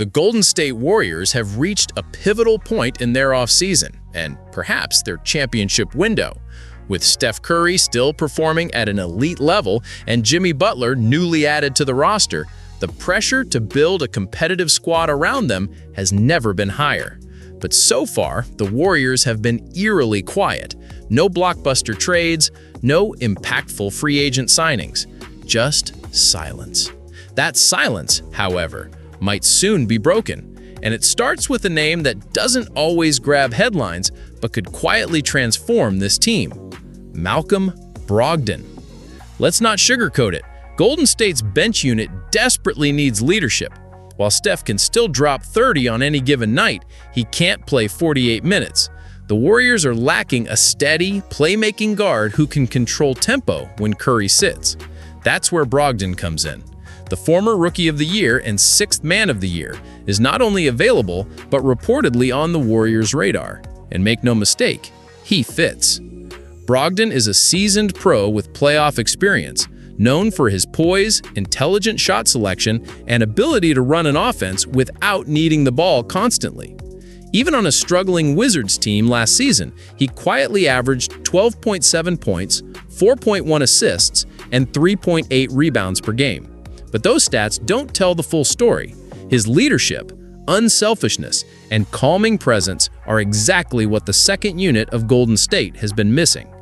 The Golden State Warriors have reached a pivotal point in their offseason, and perhaps their championship window. With Steph Curry still performing at an elite level and Jimmy Butler newly added to the roster, the pressure to build a competitive squad around them has never been higher. But so far, the Warriors have been eerily quiet. No blockbuster trades, no impactful free agent signings, just silence. That silence, however, might soon be broken, and it starts with a name that doesn't always grab headlines but could quietly transform this team: Malcolm Brogdon. Let's not sugarcoat it. Golden State's bench unit desperately needs leadership. While Steph can still drop 30 on any given night, he can't play 48 minutes. The Warriors are lacking a steady, playmaking guard who can control tempo when Curry sits. That's where Brogdon comes in. The former Rookie of the Year and Sixth Man of the Year is not only available, but reportedly on the Warriors' radar. And make no mistake, he fits. Brogdon is a seasoned pro with playoff experience, known for his poise, intelligent shot selection, and ability to run an offense without needing the ball constantly. Even on a struggling Wizards team last season, he quietly averaged 12.7 points, 4.1 assists, and 3.8 rebounds per game. But those stats don't tell the full story. His leadership, unselfishness, and calming presence are exactly what the second unit of Golden State has been missing.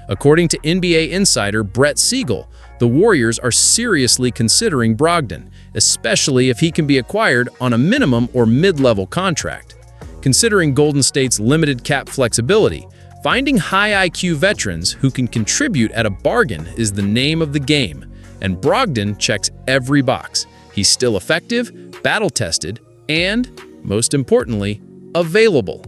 According to NBA insider Brett Siegel, the Warriors are seriously considering Brogdon, especially if he can be acquired on a minimum or mid-level contract. Considering Golden State's limited cap flexibility, finding high IQ veterans who can contribute at a bargain is the name of the game, and Brogdon checks every box. He's still effective, battle-tested, and, most importantly, available.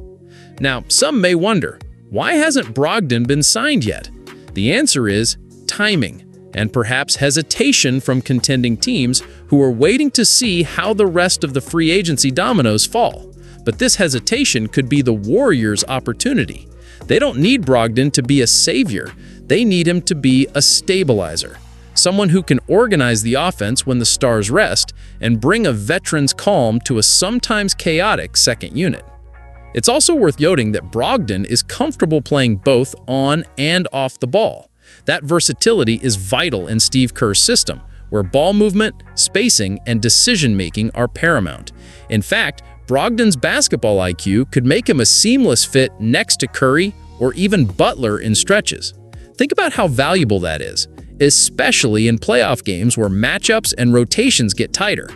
Now, some may wonder, why hasn't Brogdon been signed yet? The answer is timing, and perhaps hesitation from contending teams who are waiting to see how the rest of the free agency dominoes fall. But this hesitation could be the Warriors' opportunity. They don't need Brogdon to be a savior. They need him to be a stabilizer. Someone who can organize the offense when the stars rest and bring a veteran's calm to a sometimes chaotic second unit. It's also worth noting that Brogdon is comfortable playing both on and off the ball. That versatility is vital in Steve Kerr's system, where ball movement, spacing, and decision-making are paramount. In fact, Brogdon's basketball IQ could make him a seamless fit next to Curry or even Butler in stretches. Think about how valuable that is, especially in playoff games where matchups and rotations get tighter.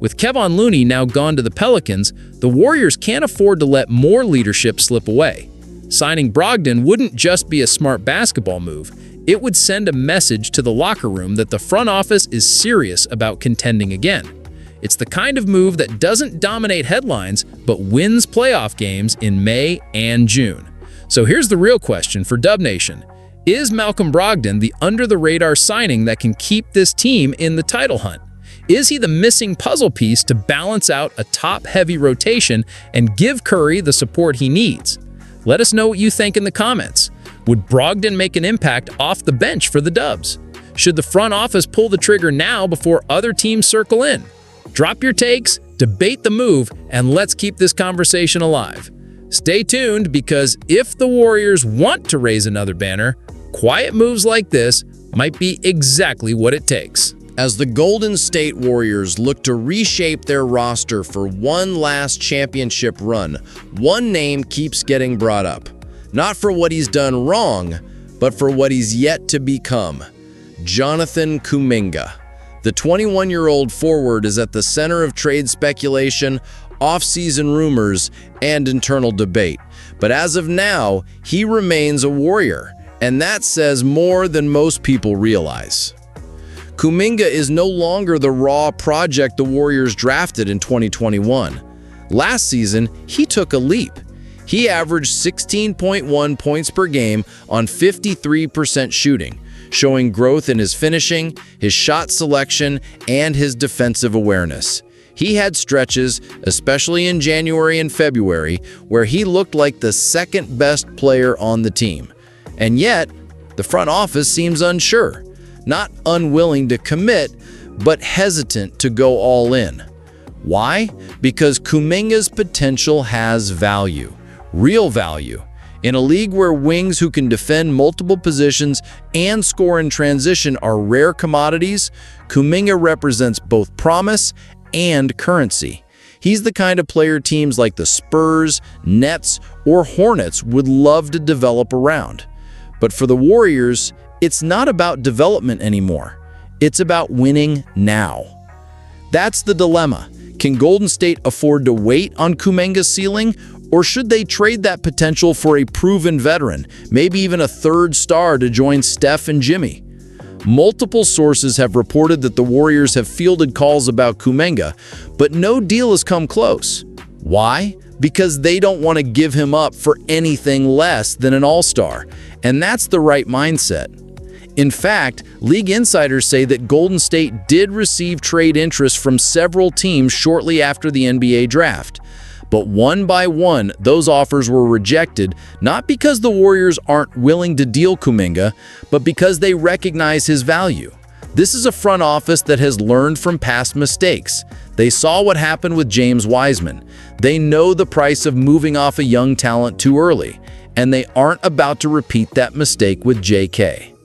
With Kevon Looney now gone to the Pelicans, the Warriors can't afford to let more leadership slip away. Signing Brogdon wouldn't just be a smart basketball move, it would send a message to the locker room that the front office is serious about contending again. It's the kind of move that doesn't dominate headlines, but wins playoff games in May and June. So here's the real question for Dub Nation. Is Malcolm Brogdon the under-the-radar signing that can keep this team in the title hunt? Is he the missing puzzle piece to balance out a top-heavy rotation and give Curry the support he needs? Let us know what you think in the comments. Would Brogdon make an impact off the bench for the Dubs? Should the front office pull the trigger now before other teams circle in? Drop your takes, debate the move, and let's keep this conversation alive. Stay tuned, because if the Warriors want to raise another banner, quiet moves like this might be exactly what it takes. As the Golden State Warriors look to reshape their roster for one last championship run, one name keeps getting brought up. Not for what he's done wrong, but for what he's yet to become. Jonathan Kuminga. The 21-year-old forward is at the center of trade speculation, off-season rumors, and internal debate. But as of now, he remains a Warrior, and that says more than most people realize. Kuminga is no longer the raw project the Warriors drafted in 2021. Last season, he took a leap. He averaged 16.1 points per game on 53% shooting, showing growth in his finishing, his shot selection, and his defensive awareness. He had stretches, especially in January and February, where he looked like the second-best player on the team. And yet, the front office seems unsure, not unwilling to commit, but hesitant to go all in. Why? Because Kuminga's potential has value, real value. In a league where wings who can defend multiple positions and score in transition are rare commodities, Kuminga represents both promise and currency. He's the kind of player teams like the Spurs, Nets, or Hornets would love to develop around. But for the Warriors, it's not about development anymore. It's about winning now. That's the dilemma. Can Golden State afford to wait on Kuminga's ceiling, or should they trade that potential for a proven veteran, maybe even a third star to join Steph and Jimmy? Multiple sources have reported that the Warriors have fielded calls about Kuminga, but no deal has come close. Why? Because they don't want to give him up for anything less than an all-star, and that's the right mindset. In fact, league insiders say that Golden State did receive trade interest from several teams shortly after the NBA draft. But one by one, those offers were rejected, not because the Warriors aren't willing to deal Kuminga, but because they recognize his value. This is a front office that has learned from past mistakes. They saw what happened with James Wiseman. They know the price of moving off a young talent too early, and they aren't about to repeat that mistake with JK.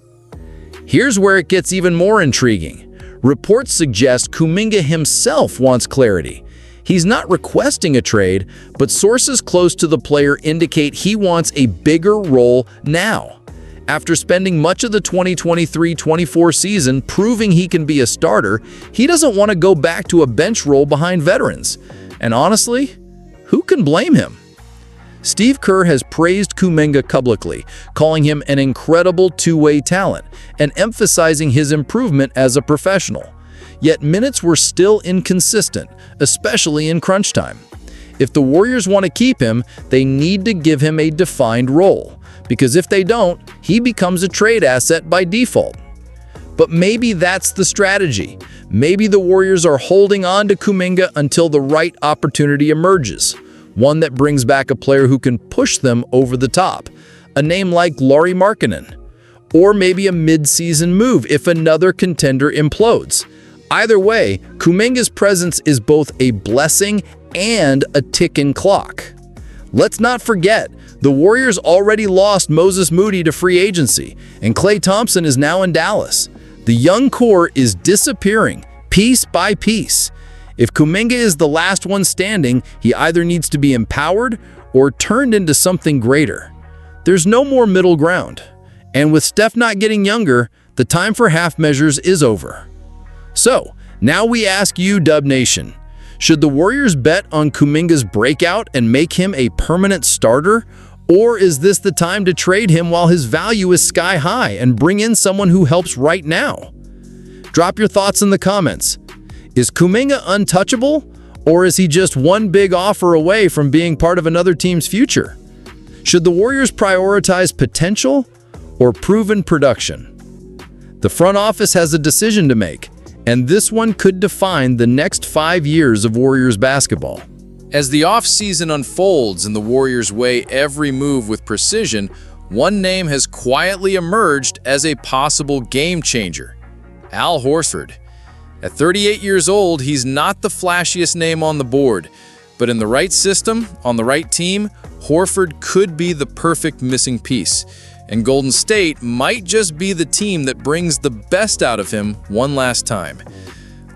Here's where it gets even more intriguing. Reports suggest Kuminga himself wants clarity. He's not requesting a trade, but sources close to the player indicate he wants a bigger role now. After spending much of the 2023-24 season proving he can be a starter, he doesn't want to go back to a bench role behind veterans. And honestly, who can blame him? Steve Kerr has praised Kuminga publicly, calling him an incredible two-way talent and emphasizing his improvement as a professional. Yet minutes were still inconsistent, especially in crunch time. If the Warriors want to keep him, they need to give him a defined role, because if they don't, he becomes a trade asset by default. But maybe that's the strategy. Maybe the Warriors are holding on to Kuminga until the right opportunity emerges, one that brings back a player who can push them over the top, a name like Lauri Markkanen, or maybe a mid-season move if another contender implodes. Either way, Kuminga's presence is both a blessing and a ticking clock. Let's not forget, the Warriors already lost Moses Moody to free agency, and Klay Thompson is now in Dallas. The young core is disappearing, piece by piece. If Kuminga is the last one standing, he either needs to be empowered or turned into something greater. There's no more middle ground. And with Steph not getting younger, the time for half measures is over. So, now we ask you, Dub Nation, should the Warriors bet on Kuminga's breakout and make him a permanent starter? Or is this the time to trade him while his value is sky high and bring in someone who helps right now? Drop your thoughts in the comments. Is Kuminga untouchable, or is he just one big offer away from being part of another team's future? Should the Warriors prioritize potential or proven production? The front office has a decision to make, and this one could define the next 5 years of Warriors basketball. As the offseason unfolds and the Warriors weigh every move with precision, one name has quietly emerged as a possible game changer: Al Horford. At 38 years old, he's not the flashiest name on the board, but in the right system, on the right team, Horford could be the perfect missing piece. And Golden State might just be the team that brings the best out of him one last time.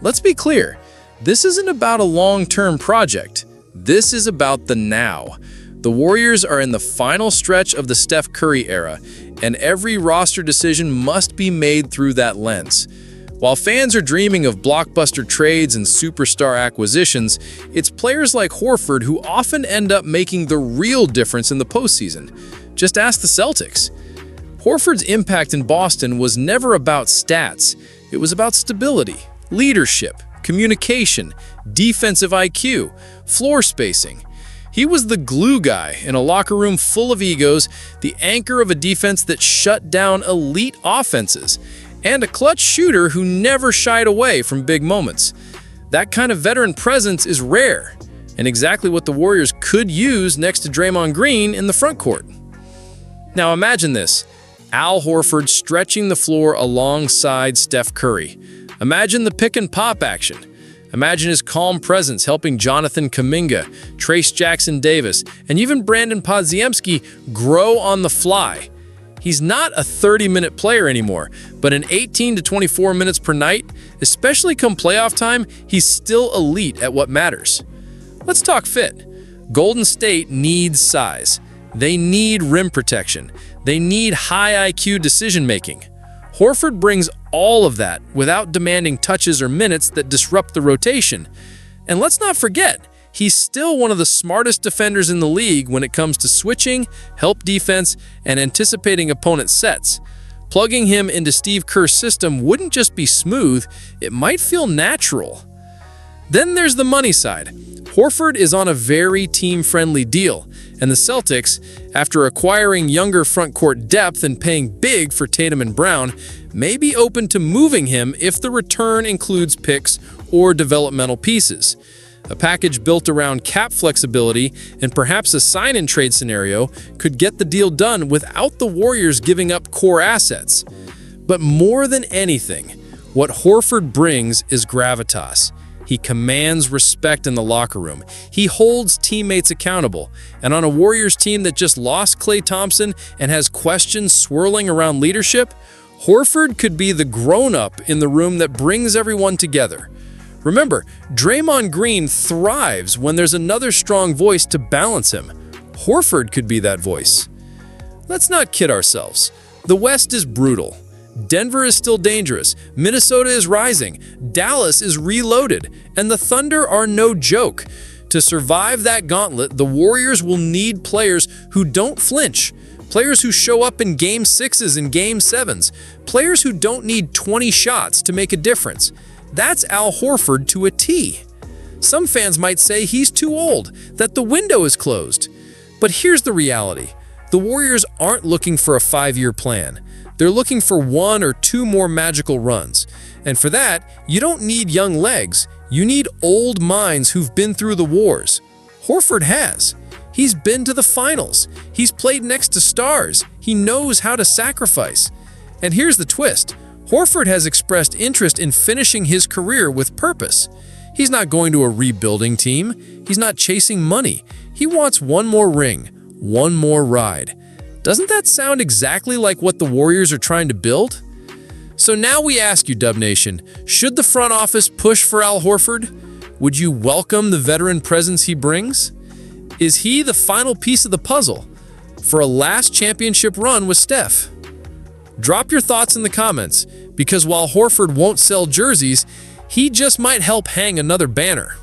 Let's be clear, this isn't about a long-term project. This is about the now. The Warriors are in the final stretch of the Steph Curry era, and every roster decision must be made through that lens. While fans are dreaming of blockbuster trades and superstar acquisitions, it's players like Horford who often end up making the real difference in the postseason. Just ask the Celtics. Horford's impact in Boston was never about stats. It was about stability, leadership, communication, defensive IQ, floor spacing. He was the glue guy in a locker room full of egos, the anchor of a defense that shut down elite offenses, and a clutch shooter who never shied away from big moments. That kind of veteran presence is rare, and exactly what the Warriors could use next to Draymond Green in the front court. Now imagine this: Al Horford stretching the floor alongside Steph Curry. Imagine the pick and pop action. Imagine his calm presence helping Jonathan Kuminga, Trace Jackson-Davis, and even Brandon Podziemski grow on the fly. He's not a 30-minute player anymore, but in 18 to 24 minutes per night, especially come playoff time, he's still elite at what matters. Let's talk fit. Golden State needs size. They need rim protection. They need high IQ decision-making. Horford brings all of that without demanding touches or minutes that disrupt the rotation. And let's not forget, he's still one of the smartest defenders in the league when it comes to switching, help defense, and anticipating opponent sets. Plugging him into Steve Kerr's system wouldn't just be smooth, it might feel natural. Then there's the money side. Horford is on a very team-friendly deal, and the Celtics, after acquiring younger front-court depth and paying big for Tatum and Brown, may be open to moving him if the return includes picks or developmental pieces. A package built around cap flexibility and perhaps a sign-and-trade scenario could get the deal done without the Warriors giving up core assets. But more than anything, what Horford brings is gravitas. He commands respect in the locker room. He holds teammates accountable. And on a Warriors team that just lost Klay Thompson and has questions swirling around leadership, Horford could be the grown-up in the room that brings everyone together. Remember, Draymond Green thrives when there's another strong voice to balance him. Horford could be that voice. Let's not kid ourselves. The West is brutal. Denver is still dangerous. Minnesota is rising. Dallas is reloaded. And the Thunder are no joke. To survive that gauntlet, the Warriors will need players who don't flinch. Players who show up in Game 6s and Game 7s. Players who don't need 20 shots to make a difference. That's Al Horford to a T. Some fans might say he's too old, that the window is closed. But here's the reality. The Warriors aren't looking for a 5-year plan. They're looking for 1 or 2 more magical runs. And for that, you don't need young legs. You need old minds who've been through the wars. Horford has. He's been to the finals. He's played next to stars. He knows how to sacrifice. And here's the twist. Horford has expressed interest in finishing his career with purpose. He's not going to a rebuilding team. He's not chasing money. He wants one more ring, one more ride. Doesn't that sound exactly like what the Warriors are trying to build? So now we ask you, Dub Nation, should the front office push for Al Horford? Would you welcome the veteran presence he brings? Is he the final piece of the puzzle for a last championship run with Steph? Drop your thoughts in the comments, because while Horford won't sell jerseys, he just might help hang another banner.